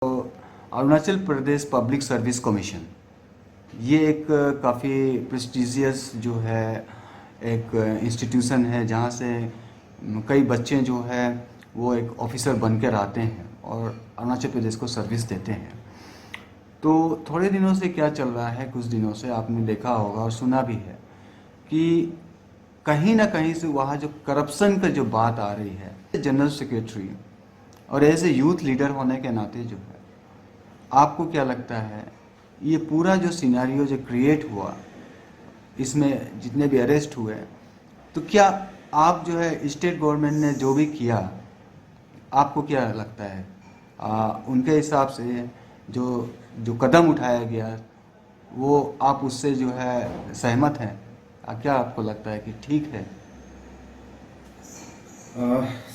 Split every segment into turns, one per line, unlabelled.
तो Arunachal Pradesh public service commission ये एक काफ़ी प्रेस्टिजियस जो है एक इंस्टीट्यूशन है जहाँ से कई बच्चे जो है वो एक ऑफिसर बनकर आते हैं और अरुणाचल प्रदेश को सर्विस देते हैं। तो थोड़े दिनों से क्या चल रहा है, कुछ दिनों से आपने देखा होगा और सुना भी है कि कहीं ना कहीं से वहाँ जो करप्शन का जो बात आ रही है, जनरल सेक्रेटरी और एज ए यूथ लीडर होने के नाते जो है, आपको क्या लगता है ये पूरा जो सिनेरियो जो क्रिएट हुआ, इसमें जितने भी अरेस्ट हुए, तो क्या आप जो है स्टेट गवर्नमेंट ने जो भी किया, आपको क्या लगता है उनके हिसाब से जो जो कदम उठाया गया वो आप उससे जो है सहमत हैं? क्या आपको लगता है कि ठीक है?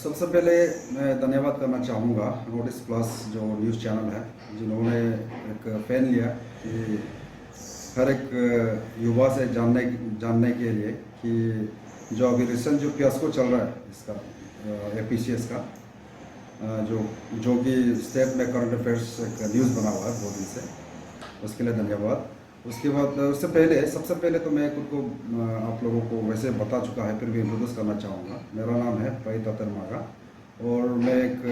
सबसे पहले मैं धन्यवाद करना चाहूँगा नोटिस प्लस जो न्यूज़ चैनल है, जिन्होंने एक फ़ैन लिया कि हर एक युवा से जानने के लिए कि जो अभी रिसेंट जो फियास्को चल रहा है इसका एपीसीएस का, जो कि स्टेट में करंट अफेयर्स एक न्यूज़ बना हुआ है बहुत दिन से, उसके लिए धन्यवाद। उसके बाद उससे पहले सबसे पहले तो मैं खुद को आप लोगों को वैसे बता चुका है, फिर भी इंट्रोड्यूस करना चाहूँगा। मेरा नाम है पई ततर मागा और मैं एक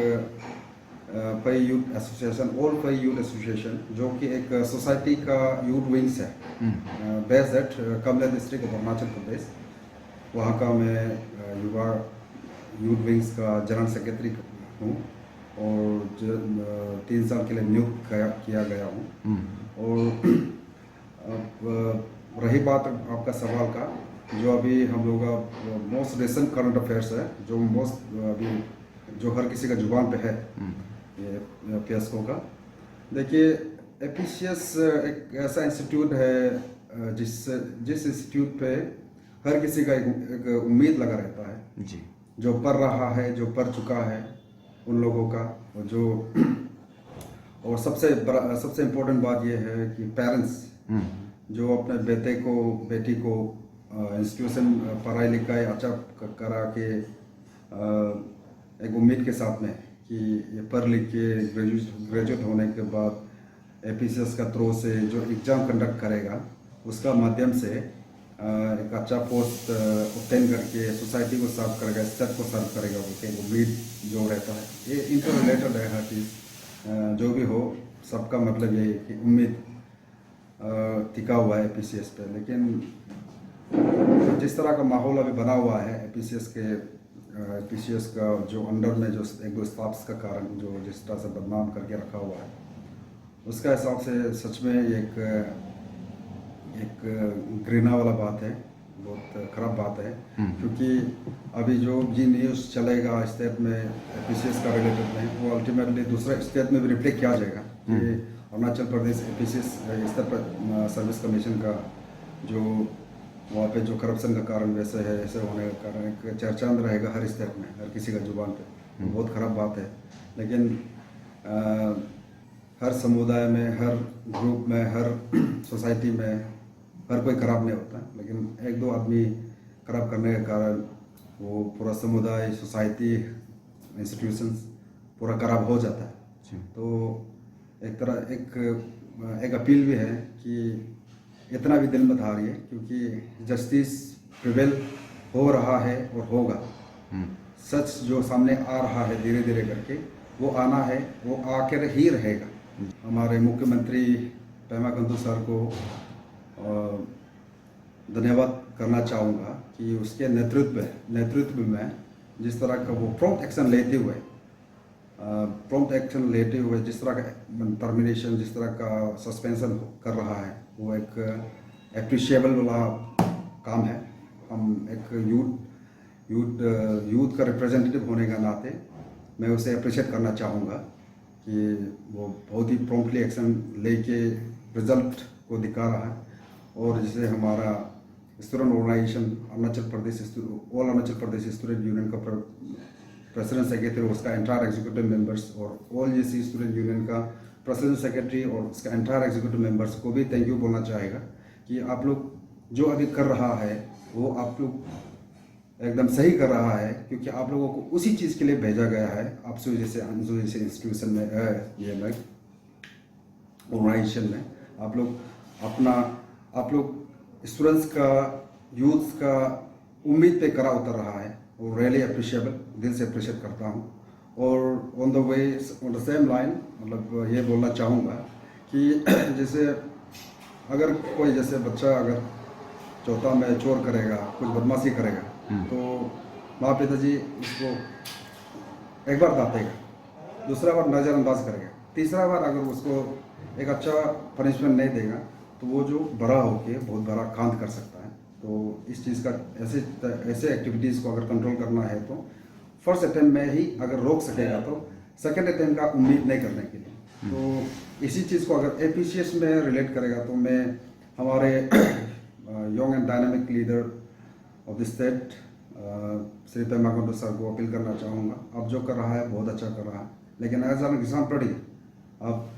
Pai youth association, all Pai youth association, जो कि एक सोसाइटी का यूथ विंग्स है based at Kamla district of Arunachal Pradesh. वहाँ का मैं युवा यूथ विंग्स का जनरल सेक्रेटरी हूँ और 3 साल के लिए नियुक्त किया गया हूँ। और अब रही बात आपका सवाल का, जो अभी हम लोग का मोस्ट रिसेंट करंट अफेयर्स है, जो मोस्ट अभी जो हर किसी का जुबान पे है, ये फियास्को का। देखिए, एपीसीएस एक ऐसा इंस्टीट्यूट है जिस इंस्टीट्यूट पे हर किसी का एक उम्मीद लगा रहता है
जी।
जो पढ़ रहा है, जो पढ़ चुका है उन लोगों का, और सबसे इम्पोर्टेंट बात यह है कि पेरेंट्स जो अपने बेटी को इंस्टीट्यूशन पढ़ाई लिखाई अच्छा करा के एक उम्मीद के साथ में कि ये पढ़ लिख के ग्रेजुएट होने के बाद एपीसीएस का थ्रू से जो एग्ज़ाम कंडक्ट करेगा, उसका माध्यम से एक अच्छा पोस्ट ऑब्टेन करके सोसाइटी को सर्व करेगा, स्टेट को सर्व करेगा, उसके उम्मीद जो रहता है, ये इंटर रिलेटेड है हर चीज़। जो भी हो, सबका मतलब यही है कि उम्मीद टिका हुआ है एपीसीएस पे। लेकिन जिस तरह का माहौल अभी बना हुआ है एपीसीएस का जो अंडर में जो एक दो स्टाफ्स का कारण जो जिस तरह से बदनाम करके रखा हुआ है, उसका हिसाब से सच में एक घृणा वाला बात है, बहुत ख़राब बात है। क्योंकि अभी जो जी न्यूज़ चलेगा स्टेट में एपीसीएस का रिलेटेड में, वो अल्टीमेटली दूसरे स्टेट में भी रिफ्लेक्ट किया जाएगा कि Arunachal Pradesh एपीसीएस state service commission का जो वहाँ पे जो करप्शन का कारण वैसे है, ऐसे होने का कारण एक चर्चा में रहेगा हर स्टेट में, हर किसी का जुबान पे। बहुत ख़राब बात है। लेकिन हर समुदाय में, हर ग्रुप में, हर सोसाइटी में हर कोई ख़राब नहीं होता, लेकिन एक दो आदमी ख़राब करने के कारण वो पूरा समुदाय, सोसाइटी, इंस्टीट्यूशंस पूरा ख़राब हो जाता है। तो एक तरह एक अपील भी है कि इतना भी दिल मत हारिए, क्योंकि जस्टिस प्रिवेल हो रहा है और होगा। सच जो सामने आ रहा है धीरे धीरे करके, वो आना है, वो आकर ही रहेगा। हमारे मुख्यमंत्री पेमा खांडू सर को धन्यवाद करना चाहूँगा कि उसके नेतृत्व में जिस तरह का वो प्रॉम्प्ट एक्शन लेते हुए जिस तरह का टर्मिनेशन, जिस तरह का सस्पेंशन कर रहा है, वो एक एप्रिशिएबल वाला काम है। हम एक यूथ का रिप्रेजेंटेटिव होने का नाते मैं उसे अप्रिशिएट करना चाहूँगा कि वो बहुत ही प्रॉम्प्टली एक्शन लेके रिजल्ट को दिखा रहा है। और जिसे हमारा student organisation all Arunachal Pradesh student union का प्रेसिडेंट सेक्रेटरी, उसका एंटायर एग्जीक्यूटिव मेंबर्स, और ऑल जीसी स्टूडेंट यूनियन का प्रेसिडेंट सेक्रेटरी और उसका एंटायर एग्जीक्यूटिव मेंबर्स को भी थैंक यू बोलना चाहेगा कि आप लोग जो अभी कर रहा है वो आप लोग एकदम सही कर रहा है, क्योंकि आप लोगों को उसी चीज़ के लिए भेजा गया है। आप जैसे इंस्टीट्यूशन में ये ऑर्गेनाइजेशन में आप लोग स्टूडेंट्स का, यूथ्स का उम्मीद पे खरा उतर रहा है, वो रियली अप्रिशिएबल, दिल से अप्रिशिएट करता हूँ। और ऑन द सेम लाइन मतलब ये बोलना चाहूँगा कि जैसे अगर कोई जैसे बच्चा अगर चौथा में चोर करेगा, कुछ बदमाशी करेगा, तो माँ पिताजी उसको एक बार डांटेगा, दूसरा बार नज़रअंदाज करेगा, तीसरा बार अगर उसको एक अच्छा पनिशमेंट नहीं देगा तो वो जो बड़ा होके बहुत बड़ा कांड कर सकता है। तो इस चीज़ का ऐसे एक्टिविटीज़ को अगर कंट्रोल करना है तो फर्स्ट अटेम्प्ट में ही अगर रोक सकेगा तो सेकेंड अटेम्प्ट का उम्मीद नहीं करने के लिए। तो इसी चीज़ को अगर एपीसीएस में रिलेट करेगा तो मैं हमारे young and dynamic leader of the state Shri Pema Khandu sir को अपील करना चाहूँगा। अब जो कर रहा है बहुत अच्छा कर रहा है, लेकिन एज एन एग्जाम्पल अब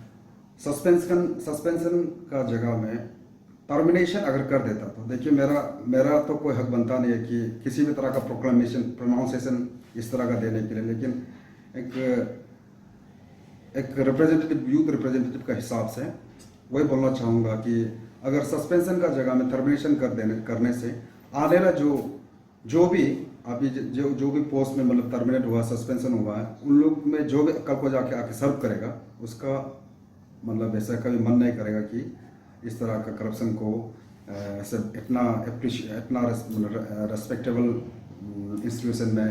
सस्पेंशन का जगह में टर्मिनेशन अगर कर देता तो देखिए मेरा तो कोई हक बनता नहीं है कि किसी भी तरह का प्रोनाउंसिएशन इस तरह का देने के लिए, लेकिन एक रिप्रेजेंटेटिव, यूथ रिप्रेजेंटेटिव का हिसाब से वही बोलना चाहूँगा कि अगर सस्पेंशन का जगह में टर्मिनेशन करने से आने वाला जो भी अभी जो भी पोस्ट में मतलब टर्मिनेट हुआ, सस्पेंशन हुआ है, उन लोग में जो भी कल को जाके आके सर्व करेगा उसका मतलब ऐसा कभी मन नहीं करेगा कि इस तरह का करप्शन को ऐसे इतना रेस्पेक्टेबल इंस्टीट्यूशन में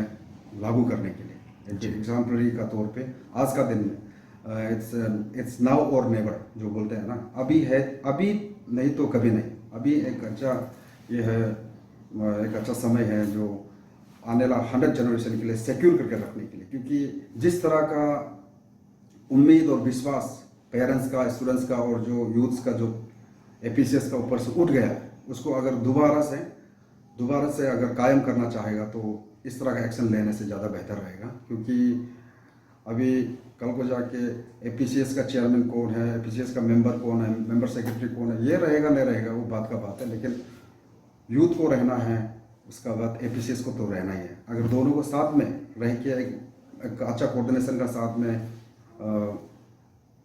लागू करने के लिए। एक एग्जाम्पलरी का तौर पे आज का दिन में इट्स नाउ और नेवर जो बोलते हैं ना, अभी है, अभी नहीं तो कभी नहीं। अभी एक अच्छा समय है जो आने वाला 100 जनरेशन के लिए सिक्योर करके रखने के लिए, क्योंकि जिस तरह का उम्मीद और विश्वास पेरेंट्स का, स्टूडेंट्स का और जो यूथ्स का जो एपीसीएस का ऊपर से उठ गया है, उसको अगर दोबारा से अगर कायम करना चाहेगा तो इस तरह का एक्शन लेने से ज़्यादा बेहतर रहेगा। क्योंकि अभी कल को जाके एपीसीएस का चेयरमैन कौन है, एपीसीएस का मेंबर कौन है, मेंबर सेक्रेटरी कौन है, ये रहेगा नहीं रहेगा वो बात का बात है, लेकिन यूथ को रहना है, उसका बाद एपीसीएस को तो रहना ही है। अगर दोनों को साथ में रह के एक अच्छा कोऑर्डिनेशन का साथ में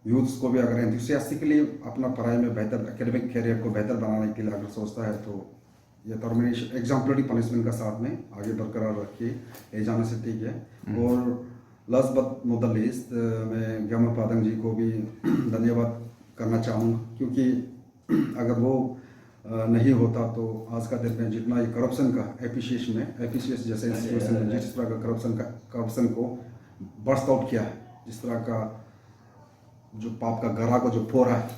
यूथ्स को भी अगर एंथुसियास्टिकली अपना पढ़ाई में बेहतर एकेडमिक कैरियर को बेहतर बनाने के लिए अगर सोचता है तो ये टर्मिनेशन एग्जाम्पलरी पनिशमेंट का साथ में आगे बरकरार रखिए, ले जाने से ठीक है। और last but not the least मैं ग्यामर पादंग जी को भी धन्यवाद करना चाहूँगा, क्योंकि अगर वो नहीं होता तो आज का दिन में जितना ये करप्शन का एपीसीएस जैसे इंस्टीट्यूशन में जिस तरह का करप्शन को बर्स्ट आउट किया है, जिस तरह का जो पाप का गरा को जो फोड़ा है,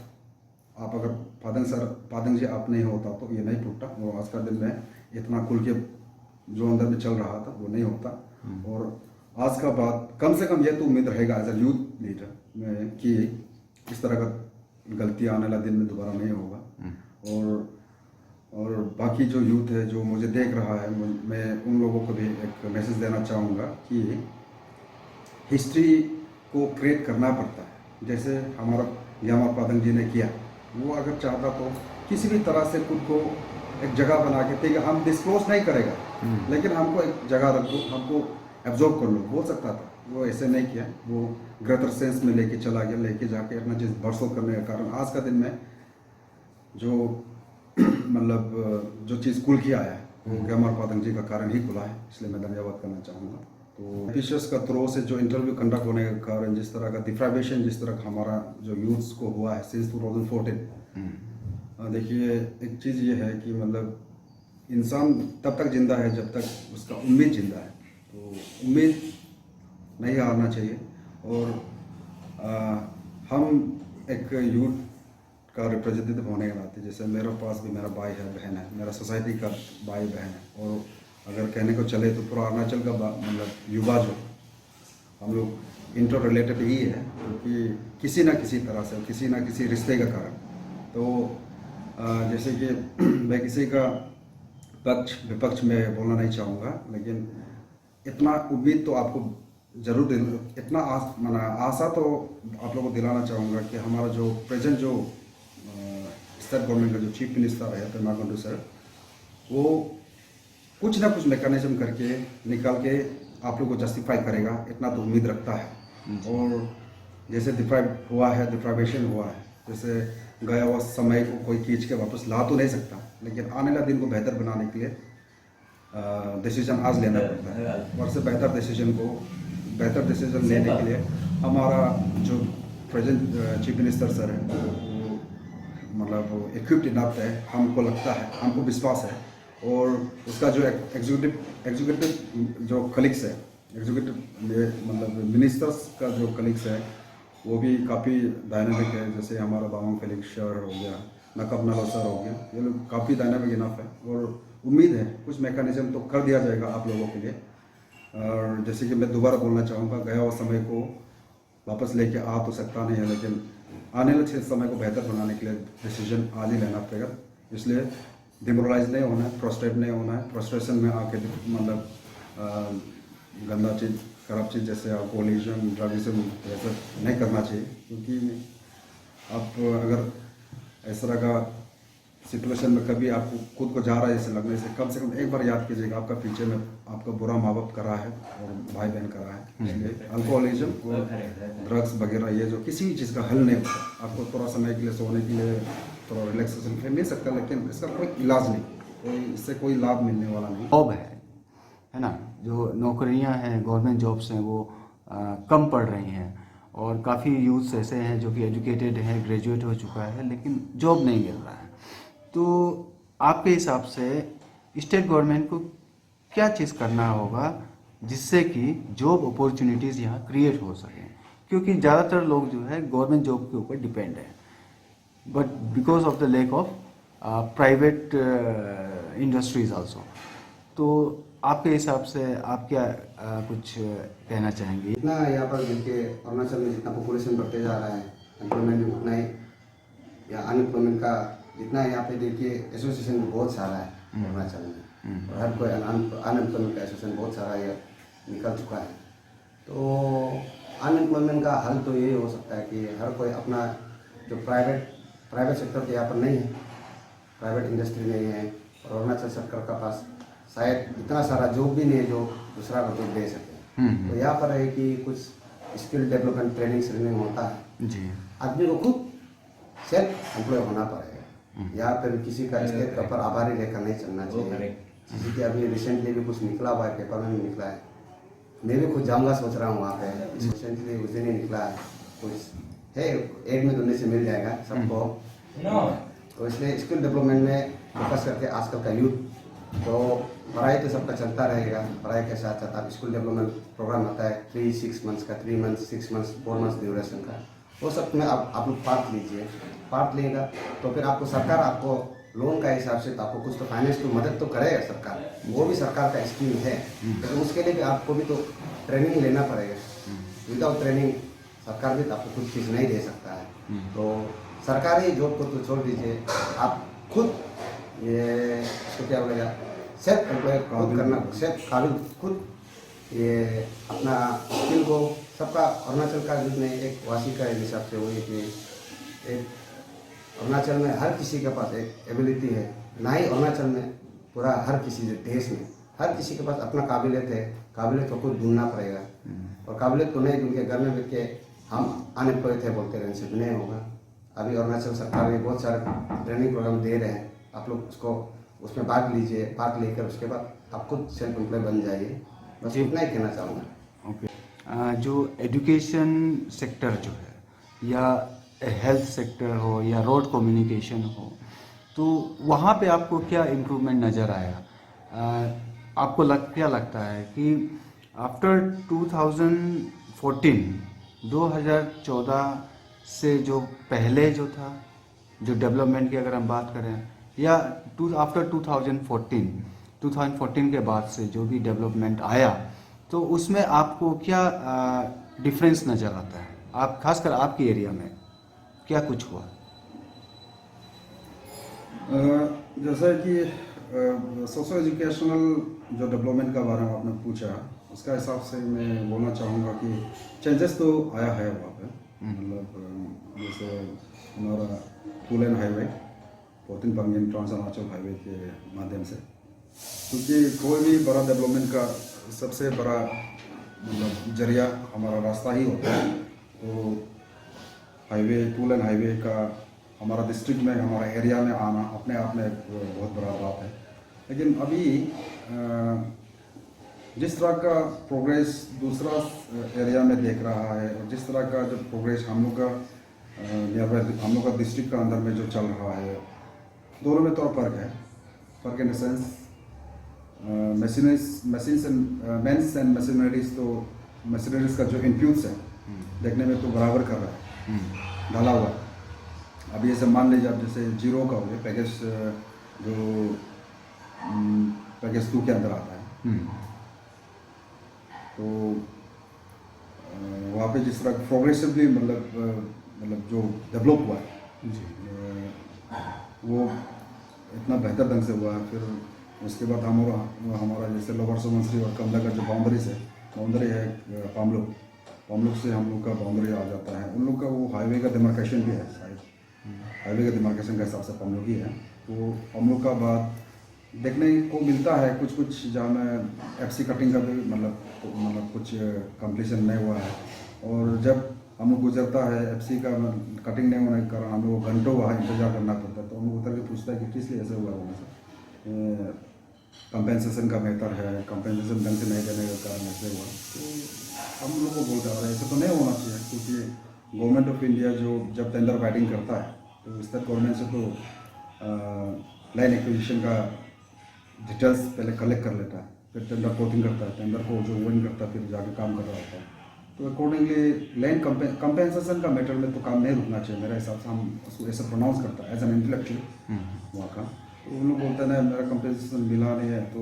आप अगर पादंग जी आप नहीं होता तो ये नहीं फूटता, और आज का दिन में इतना खुल के जो अंदर में चल रहा था वो नहीं होता। और आज का बात कम से कम ये तो उम्मीद रहेगा एज ए यूथ लीडर में कि इस तरह का गलती आने वाला दिन में दोबारा नहीं होगा। और बाकी जो यूथ है जो मुझे देख रहा है, मैं उन लोगों को भी एक मैसेज देना चाहूँगा कि हिस्ट्री को क्रिएट करना पड़ता है, जैसे हमारा ग्यामर पादंग जी ने किया। वो अगर चाहता तो किसी भी तरह से खुद को एक जगह बना के, ठीक है हम डिस्क्लोज नहीं करेगा लेकिन हमको एक जगह रख दो, हमको एब्जॉर्ब कर लो, बोल सकता था। वो ऐसे नहीं किया, वो ग्रेटर सेंस में लेके चला गया, लेके जाके अपना चीज़ बरसों करने का कारण आज का दिन में जो मतलब जो चीज़ खुल के आया है वो ग्यामर पादंग जी का कारण ही खुला है, इसलिए मैं धन्यवाद करना चाहूँगा। तो एपीसीएस का थ्रू से जो इंटरव्यू कंडक्ट होने के कारण जिस तरह का डिप्राइवेशन जिस तरह का हमारा जो यूथ्स को हुआ है सिंस 2014, देखिए एक चीज़ ये है कि मतलब इंसान तब तक जिंदा है जब तक उसका उम्मीद जिंदा है, तो उम्मीद नहीं हारना चाहिए। और हम एक यूथ का रिप्रेजेंटेटिव होने के नाते, जैसे मेरे पास भी मेरा भाई है, बहन है, मेरा सोसाइटी का भाई बहन है, और अगर कहने को चले तो पूरा अरुणाचल का मतलब युवा जो हम लोग इंटर रिलेटेड ही है, क्योंकि किसी ना किसी तरह से किसी ना किसी रिश्ते का कारण। तो जैसे कि मैं किसी का पक्ष विपक्ष में बोलना नहीं चाहूँगा, लेकिन इतना उम्मीद तो आपको जरूर इतना आशा तो आप लोगों को दिलाना चाहूँगा कि हमारा जो प्रेजेंट जो स्टेट गवर्नमेंट का जो चीफ मिनिस्टर है पेमा खांडू सर, वो कुछ ना कुछ मैकेनिज्म करके निकाल के आप लोग को जस्टिफाई करेगा, इतना तो उम्मीद रखता है। और जैसे डिप्राइवेशन हुआ है जैसे गया हुआ समय को कोई खींच के वापस ला तो नहीं सकता, लेकिन आने वाले दिन को बेहतर बनाने के लिए डिसीजन आज लेना पड़ता है। और से बेहतर डिसीजन लेने के लिए हमारा जो प्रेजेंट चीफ मिनिस्टर सर है वो मतलब इक्विप्ड इनफ है, हमको लगता है, हमको विश्वास है। और उसका जो एग्जीक्यूटिव जो कलीग्स है, एग्जीक्यूटिव मतलब मिनिस्टर्स का जो कलीग्स है वो भी काफ़ी डायनामिक है। जैसे हमारा दावंग फेलिक्स सर हो गया, नकब नालो सर हो गया, ये लोग काफ़ी डायनामिक इनफ है। और उम्मीद है कुछ मैकेनिज्म तो कर दिया जाएगा आप लोगों के लिए। और जैसे कि मैं दोबारा बोलना चाहूँगा, गया हुआ समय को वापस लेके आ तो सकता नहीं है, लेकिन आने वाले समय को बेहतर बनाने के लिए डिसीजन आज ही लेना पड़ेगा। इसलिए डिमोरलाइज नहीं होना है, फ्रस्ट्रेट नहीं होना है। फ्रस्ट्रेशन में आके मतलब गंदा चीज़, खराब चीज़ जैसे अल्कोहलिज्म, ड्रगिज्म ऐसा नहीं करना चाहिए। क्योंकि आप अगर इस तरह का सिचुएशन में कभी आपको खुद को जा रहा है जैसे लगने से, कम एक बार याद कीजिएगा आपका पीछे में आपका बुरा माँ बाप करा है और भाई बहन करा है। इसलिए अल्कोहलिज्म और ड्रग्स वगैरह ये जो किसी भी चीज़ का हल नहीं होता। आपको थोड़ा समय के लिए सोने के लिए थोड़ा रिलैक्सेशन के लिए मिल सकता है, लेकिन इसका कोई इलाज नहीं, इससे कोई लाभ मिलने वाला नहीं।
जॉब है ना, जो नौकरियां हैं, गवर्नमेंट जॉब्स हैं वो कम पड़ रही हैं। और काफ़ी यूथ्स ऐसे हैं जो कि एजुकेटेड हैं, ग्रेजुएट हो चुका है, लेकिन जॉब नहीं मिल रहा है। तो आपके हिसाब से स्टेट गवर्नमेंट को क्या चीज़ करना होगा जिससे कि जॉब अपॉर्चुनिटीज़ यहाँ क्रिएट हो सकें? क्योंकि ज़्यादातर लोग जो है गवर्नमेंट जॉब के ऊपर डिपेंड है, but because of the lack of private industries also. तो आपके हिसाब से आप क्या कुछ कहना चाहेंगे?
जितना यहाँ पर जिनके अरुणाचल में जितना पॉपुलेशन बढ़ते जा रहा है, एम्प्लॉयमेंट भी उतना ही, या अनएम्प्लॉयमेंट का जितना यहाँ पे देखिए एसोसिएशन भी बहुत सारा है अरुणाचल में, और हर कोई अनएम्प्लॉयमेंट का एसोसिएशन बहुत सारा ये निकल चुका है। तो अनएम्प्लॉयमेंट का हल तो यही हो सकता है कि हर कोई अपना जो प्राइवेट सेक्टर तो यहाँ पर नहीं है, प्राइवेट इंडस्ट्री नहीं है, और अरुणाचल सरकार का पास शायद इतना सारा जॉब भी नहीं है जो दूसरा को जॉब दे सके। तो यहाँ पर है कि कुछ स्किल डेवलपमेंट ट्रेनिंग होता है जी। आदमी को खुद सेल्फ एम्प्लॉय होना पड़ेगा। यहाँ पर किसी का स्टेट का पर आभारी रहकर नहीं चलना चाहिए। जैसे कि अभी रिसेंटली भी कुछ निकला हुआ है, पेपर में भी निकला है, मैं भी खुद जाऊँगा सोच रहा हूँ वहाँ पे। रिसेंटली उस दिन ही निकला है, कुछ है एक में दुनिया से मिल जाएगा सबको। तो इसलिए स्किल डेवलपमेंट में फोकस करके आजकल का यूथ, तो पढ़ाई तो सबका चलता रहेगा, पढ़ाई के साथ साथ आप स्कूल डेवलपमेंट प्रोग्राम आता है 3-6 मंथ्स का, 3 मंथ्स 6 मंथ्स 4 मंथ्स ड्यूरेशन का, वो सब में आप लोग पार्ट लीजिए। पार्ट लेगा तो फिर आपको सरकार आपको लोन का हिसाब से तो आपको कुछ तो फाइनेंस तो मदद तो करेगा सरकार, वो भी सरकार का स्कीम है। तो उसके लिए भी आपको भी तो ट्रेनिंग लेना पड़ेगा। विदाउट ट्रेनिंग सरकार भी तो आपको कुछ चीज़ नहीं दे सकता है। तो सरकारी जॉब को तो छोड़ दीजिए, आप खुद ये इसको क्या बोलेगा, सेल्फ एम्प्लॉय करना, सेल्फ काबिल खुद ये अपना स्किल को सबका। अरुणाचल का जितने एक वासी का हिसाब से वही कि एक अरुणाचल में हर किसी के पास एक एबिलिटी है, ना ही अरुणाचल में, पूरा हर किसी देश में हर किसी के पास अपना काबिलियत है। काबिलियत को खुद ढूंढना पड़ेगा, और काबिलियत को नहीं ढूंढ के घर में बैठ के हम अनएम्प्लॉय थे बोलते रहने से नहीं होगा। अभी अरुणाचल सरकार ने बहुत सारे ट्रेनिंग प्रोग्राम दे रहे हैं, आप लोग उसको उसमें भाग लीजिए। भाग लेकर उसके बाद आप खुद सेल्फ एम्प्लॉय बन जाइए। बस इतना ही कहना चाहूँगा।
ओके। जो एजुकेशन सेक्टर जो है, या हेल्थ सेक्टर हो, या रोड कम्युनिकेशन हो, तो वहाँ पे आपको क्या इम्प्रूवमेंट नज़र आया? आपको क्या लगता है कि आफ्टर 2014 से जो पहले जो था, जो डेवलपमेंट की अगर हम बात करें, या आफ्टर 2014 के बाद से जो भी डेवलपमेंट आया, तो उसमें आपको क्या डिफरेंस नज़र आता है? आप खासकर आपके एरिया में क्या कुछ हुआ?
जैसा कि सोशो एजुकेशनल जो डेवलपमेंट का बारे में आपने पूछा, उसका हिसाब से मैं बोलना चाहूँगा कि चेंजेस तो आया है वहाँ पे। मतलब जैसे हमारा 2 lane highway, Potin Pangin trans Arunachal highway के माध्यम से, क्योंकि कोई भी बड़ा डेवलपमेंट का सबसे बड़ा मतलब जरिया हमारा रास्ता ही होता है। तो हाईवे, 2 लेन हाईवे का हमारा डिस्ट्रिक्ट में, हमारा एरिया में आना अपने आप में एक बहुत बड़ा बात है। लेकिन अभी जिस तरह का प्रोग्रेस दूसरा एरिया में देख रहा है और जिस तरह का जो प्रोग्रेस हम लोग का हम लोग का डिस्ट्रिक्ट का अंदर में जो चल रहा है, दोनों में तो फर्क है। फर्क in the sense machines and mens and machineries, तो मशीनरीज का जो इनपुट्स है देखने में तो बराबर कर रहा है, ढाला हुआ। अब ये सब मान लीजिए, अब जैसे जीरो का हो गया पैकेज, जो पैकेज 2 के अंदर आता है, तो वहाँ पे जिस तरह प्रोग्रेसिवली मतलब जो डेवलप हुआ है वो इतना बेहतर ढंग से हुआ है। फिर उसके बाद हमारा जैसे लोअर सुबनसिरी और कमला का जो बाउंड्री है पामलोग से हम लोग का बाउंड्री आ जाता है, उन लोग का वो हाईवे का डिमार्केशन भी है, शायद हाईवे का डिमार्केशन के हिसाब से पामलोग ही है। तो पामलोग का बाद देखने को मिलता है कुछ जहाँ में एफसी कटिंग का भी मतलब कुछ कंप्लीशन नहीं हुआ है। और जब हम लोग गुजरता है एफसी का कटिंग नहीं होने के कारण हम लोग घंटों वहाँ इंतजार करना पड़ता है। तो हम लोग उतर के पूछता है कि किस लिए ऐसा हुआ होने से, कंपेंसेशन का बेहतर है, कंपेंसेशन ढंग से नहीं देने के कारण ऐसे हुआ। तो हम लोग को बोलते आ रहे हैं ऐसा तो नहीं होना चाहिए, क्योंकि गवर्नमेंट ऑफ इंडिया जो जब टेंडर फाइटिंग करता है तो स्टेट गवर्नमेंट से तो लाइन एक्विजिशन का डिटेल्स पहले कलेक्ट कर लेता है, फिर टेंडर कोटिंग करता है, टेंडर को जो विन करता है फिर जाके काम कर रहा होता है। तो अकॉर्डिंगली लैंड कंपेंसेशन का मैटर में तो काम नहीं रुकना चाहिए मेरे हिसाब से। हम उसको ऐसा प्रोनाउंस करता है एज एन इंटेलेक्चुअल वहाँ का। तो उन लोग बोलते हैं मेरा कंपेंसेशन मिला नहीं है, तो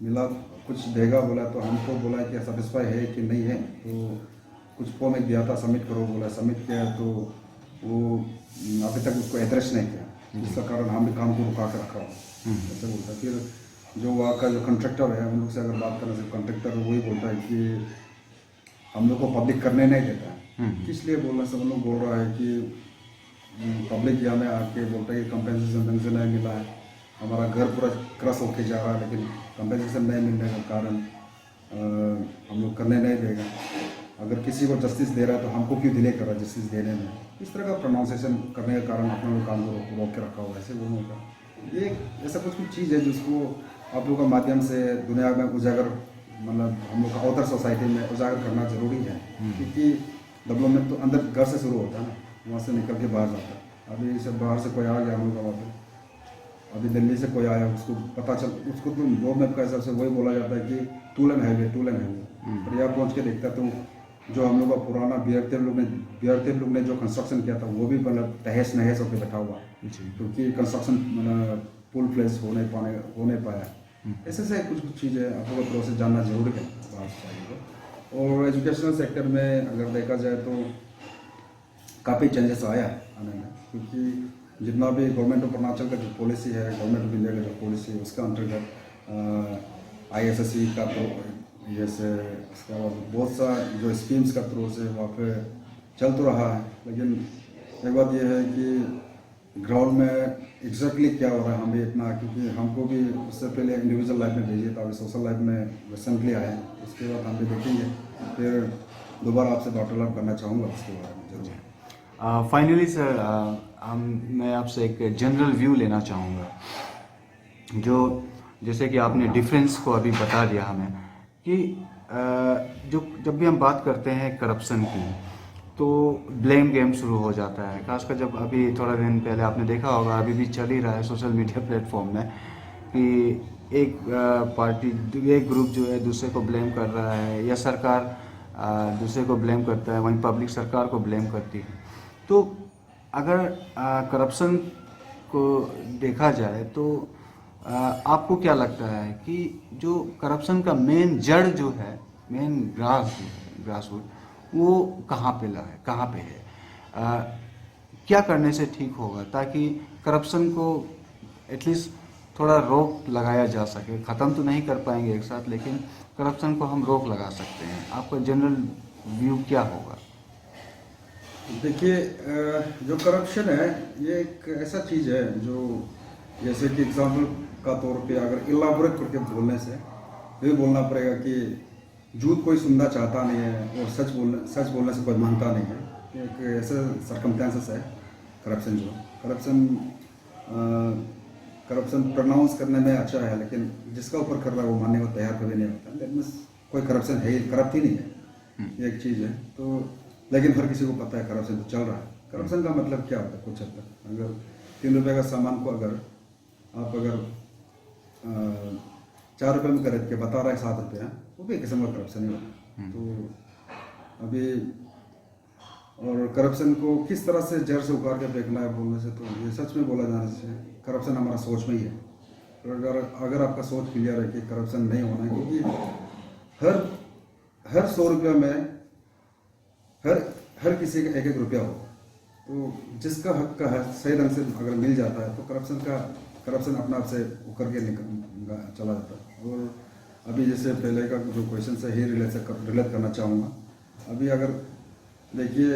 मिला कुछ देगा बोला, तो हमको बोला कि सेटिस्फाई है कि नहीं है, तो कुछ फॉर्म एक दिया था सबमिट करो बोला, सबमिट किया, तो वो अभी तक उसको एड्रेस नहीं किया, जिसका कारण हम भी काम को रुका के रखा हुआ ऐसे बोलता है। फिर जो वहाँ का जो कॉन्ट्रैक्टर है उन लोग से अगर बात करने से कॉन्ट्रैक्टर वही बोलता है कि हम लोग को पब्लिक करने नहीं देता है। किस लिए बोलने से उन लोग बोल रहा है कि पब्लिक यहाँ में आके बोलता है कि कंपेंसेशन ढंग से नहीं मिला है, हमारा घर पूरा क्रश होके जा रहा है, लेकिन कंपेंसेशन नहीं मिलने का कारण हम लोग करने नहीं देगा। अगर किसी को जस्टिस दे रहा है तो हमको क्यों डिले कर रहा है जस्टिस देने में। इस तरह का प्रोनाउंसिएशन करने के कारण अपने लोग काम को रोक के रखा हुआ है। ऐसे वो होगा, ये ऐसा कुछ चीज़ है जिसको आप लोगों के माध्यम से दुनिया में उजागर, मतलब हम लोग का अवतर सोसाइटी में उजागर करना जरूरी है, क्योंकि डेवलपमेंट तो अंदर घर से शुरू होता है ना, वहाँ से निकल के बाहर जाता है। अभी सब बाहर से कोई आ गया हम लोग का वहाँ पे, अभी दिल्ली से कोई आया, उसको पता चल, उसको तो रोड मैप का हिसाब से वही बोला जाता है कि 2 लेन हाईवे पर यहाँ पहुँच के देखता तो जो हम लोग का पुराना बीआरटीएफ लोग ने जो कंस्ट्रक्शन किया था वो भी मतलब तहस नहस होकर बैठा हुआ, क्योंकि कंस्ट्रक्शन मतलब फुल फ्लेज हो नहीं पाया। ऐसे कुछ चीज़ें आप लोगों को प्रोसेस जानना जरूरी है बात चाहिए। और एजुकेशनल सेक्टर में अगर देखा जाए तो काफ़ी चेंजेस आया है आने में, क्योंकि जितना भी गवर्नमेंट ऑफ अरुणाचल का जो पॉलिसी है, गवर्नमेंट ऑफ इंडिया का जो पॉलिसी है, उसका अंतर्गत ISSE का तो जैसे उसका बहुत सा जो स्कीम्स का थ्रू से वहाँ पे चल तो रहा है, लेकिन एक बात यह है कि ग्राउंड में एग्जैक्टली क्या हो रहा है हम भी इतना, क्योंकि हमको भी उससे पहले इंडिविजुअल लाइफ में भेजिए था, अभी सोशल लाइफ में रिसेंटली आए हैं, उसके बाद हम भी देखेंगे, फिर दोबारा आपसे वार्तालाप करना चाहूँगा उसके बारे में जरूर।
फाइनली सर, मैं आपसे एक जनरल व्यू लेना चाहूँगा, जो जैसे कि आपने डिफरेंस को अभी बता दिया हमें कि जो जब भी हम बात करते हैं करप्शन की तो ब्लेम गेम शुरू हो जाता है, खासकर जब अभी थोड़ा दिन पहले आपने देखा होगा, अभी भी चल ही रहा है सोशल मीडिया प्लेटफॉर्म में कि एक पार्टी, एक ग्रुप जो है दूसरे को ब्लेम कर रहा है, या सरकार दूसरे को ब्लेम करता है, वहीं पब्लिक सरकार को ब्लेम करती है। तो अगर करप्शन को देखा जाए तो आपको क्या लगता है कि जो करप्शन का मेन जड़ जो है, मेन ग्रास रूट, वो कहाँ पे है? क्या करने से ठीक होगा ताकि करप्शन को एटलीस्ट थोड़ा रोक लगाया जा सके? ख़त्म तो नहीं कर पाएंगे एक साथ, लेकिन करप्शन को हम रोक लगा सकते हैं। आपका जनरल व्यू क्या होगा?
देखिए, जो करप्शन है ये एक ऐसा चीज़ है जो, जैसे कि एग्जाम्पल का तौर पे अगर इलाबोरेट करके बोलने से ये बोलना पड़ेगा कि झूठ कोई सुनना चाहता नहीं है और सच बोलने से कोई मानता नहीं है। एक ऐसा सरकमस्टेंसेस है करप्शन जो करप्शन प्रोनाउंस करने में अच्छा है, लेकिन जिसका ऊपर कर रहा है वो मानने को तैयार कभी नहीं होता। दैट मीन्स कोई करप्शन है ही, करप्ट ही नहीं है, ये एक चीज़ है। तो लेकिन हर किसी को पता है करप्शन तो चल रहा है। करप्शन का मतलब क्या होता है? कुछ हद तक अगर 3 रुपये का सामान को अगर आप 4 रुपये में खरीद के बता रहा है 7 रुपये, वो भी एक किस्म का करप्शन ही होता है। तो अभी और करप्शन को किस तरह से जड़ से उखाड़ के फेंकना है बोलने से, तो ये सच में बोला जाने से करप्शन हमारा सोच में ही है। तो अगर आपका सोच क्लियर है कि करप्शन नहीं होना है, क्योंकि हर 100 रुपये में हर किसी का 1-1 रुपया हो, तो जिसका हक का है सही ढंग से अगर मिल जाता है तो करप्शन अपने आप से उकर के चला जाता है। और अभी जैसे पहले का जो क्वेश्चन से ही रिलेट करना चाहूँगा। अभी अगर देखिए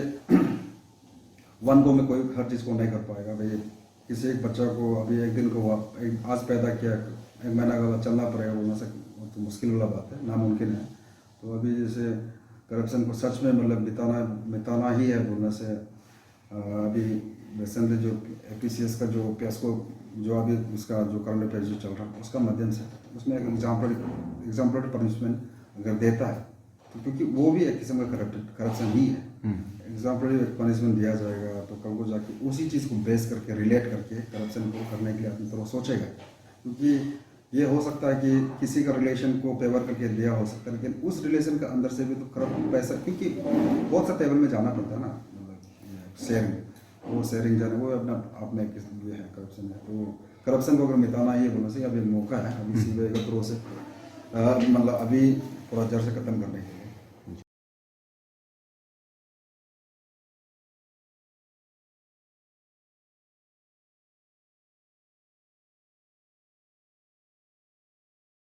1 गो में कोई हर चीज़ को नहीं कर पाएगा। भाई किसी एक बच्चा को अभी एक दिन को आज पैदा किया, 1 महीना का बाद चलना पड़ेगा, बोलना से तो मुश्किल वाला बात है, नामुमकिन है। तो अभी जैसे करप्शन को सच में मतलब मिटाना ही है बोलने से अभी रिसेंटली जो APCS का जो पेस को जो अभी उसका जो करंट अफेयर्स जो चल रहा है उसका माध्यम से उसमें एक एग्जाम्पलरी पनिशमेंट अगर देता है तो क्योंकि वो भी एक किस्म का करप्शन ही है। एग्जाम्पलरी पनिशमेंट दिया जाएगा तो कल को जाके उसी चीज़ को बेस करके रिलेट करके करप्शन को करने के लिए अपनी तरफ सोचेगा। क्योंकि ये हो सकता है कि किसी का रिलेशन को फेवर करके दिया हो सकता है, लेकिन उस रिलेशन के अंदर से भी तो करप्ट पैसा, क्योंकि बहुत सा टेबल में जाना पड़ता है ना, मतलब शेयरिंग, वो शेयरिंग जाना वो अपना आप में ये है करप्शन है। तो करप्शन को अगर मिटाना ही है बोलने से अभी मौका है अभी CBI के थ्रू से मतलब अभी पूरा जड़ से खत्म करने के लिए।